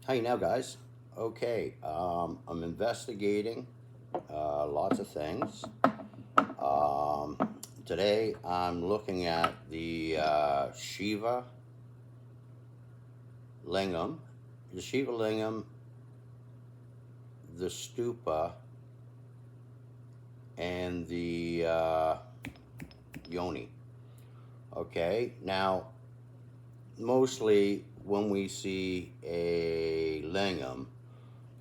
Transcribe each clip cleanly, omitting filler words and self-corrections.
Hey now, guys. Okay, I'm investigating lots of things. Um, Today I'm looking at the Shiva Lingam, the Shiva Lingam, the Stupa, and the Yoni. Okay, now mostly when we see a lingam,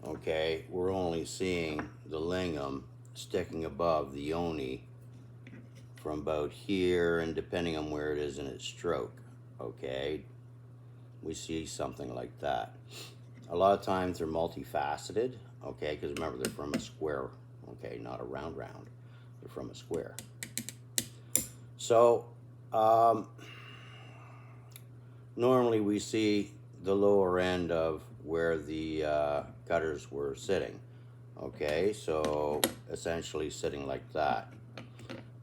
okay, we're only seeing the lingam sticking above the yoni from about here, and depending on where it is in its stroke, okay, we see something like that. A lot of times they're multifaceted, okay, because remember they're from a square, okay, not a round, they're from a square. So, normally we see the lower end of where the cutters were sitting, okay, so essentially sitting like that.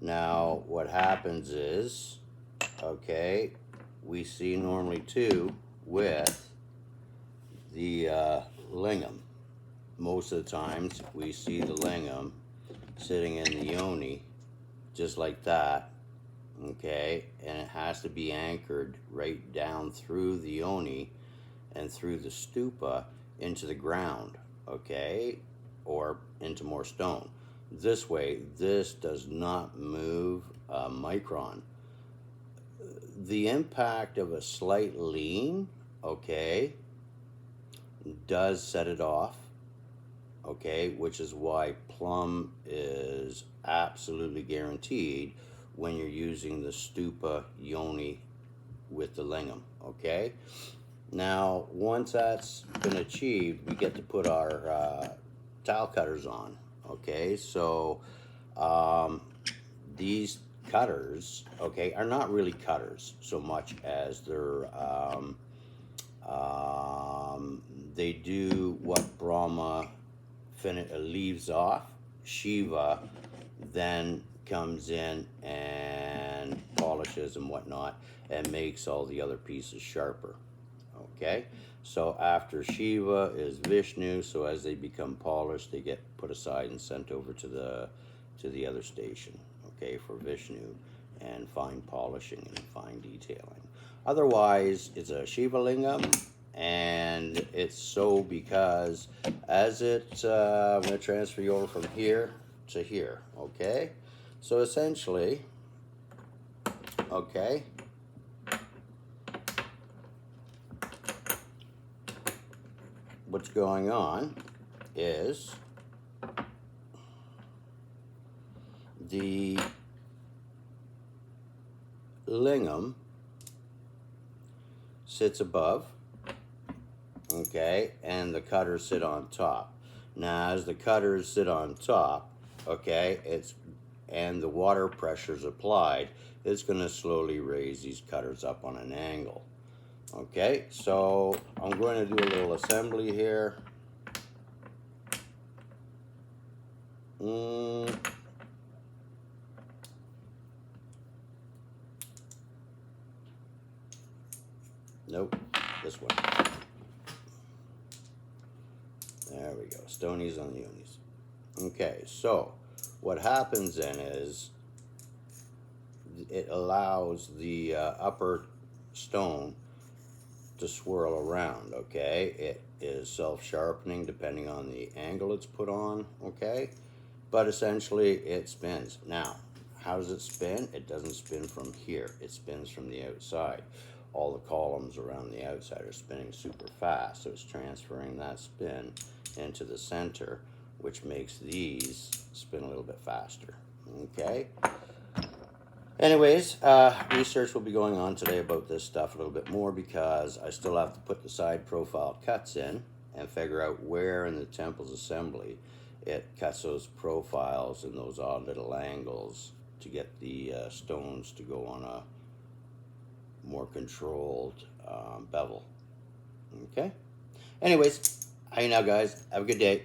Now what happens is, okay, we see normally too with the lingam. Most of the times we see the lingam sitting in the yoni just like that, okay, and it has to be anchored right down through the yoni and through the stupa into the ground, okay, or into more stone. This way, this does not move a micron. The impact of a slight lean, okay, does set it off, okay, which is why plumb is absolutely guaranteed when you're using the stupa yoni with the lingam, okay. Now once that's been achieved, we get to put our tile cutters on, okay. So these cutters, okay, are not really cutters so much as they do what Brahma leaves off. Shiva then comes in and polishes and whatnot and makes all the other pieces sharper, okay. So after Shiva is Vishnu, so as they become polished they get put aside and sent over to the other station, okay, for Vishnu and fine polishing and fine detailing. Otherwise it's a Shiva lingam, and it's so because as I'm going to transfer you over from here to here, okay. So essentially, okay, what's going on is the lingam sits above, okay, and the cutters sit on top. Now as the cutters sit on top, okay, and the water pressure is applied, it's going to slowly raise these cutters up on an angle. Okay, so I'm going to do a little assembly here. Nope, this one. There we go, stonies on the unis. Okay, so what happens then is it allows the upper stone to swirl around, okay. It is self-sharpening depending on the angle it's put on, okay, but essentially it spins. Now how does it spin? It doesn't spin from here, it spins from the outside. All the columns around the outside are spinning super fast, so it's transferring that spin into the center, which makes these spin a little bit faster, okay. Anyways, research will be going on today about this stuff a little bit more because I still have to put the side profile cuts in and figure out where in the temple's assembly it cuts those profiles and those odd little angles to get the stones to go on a more controlled bevel. Okay? Anyways, how you now, guys? Have a good day.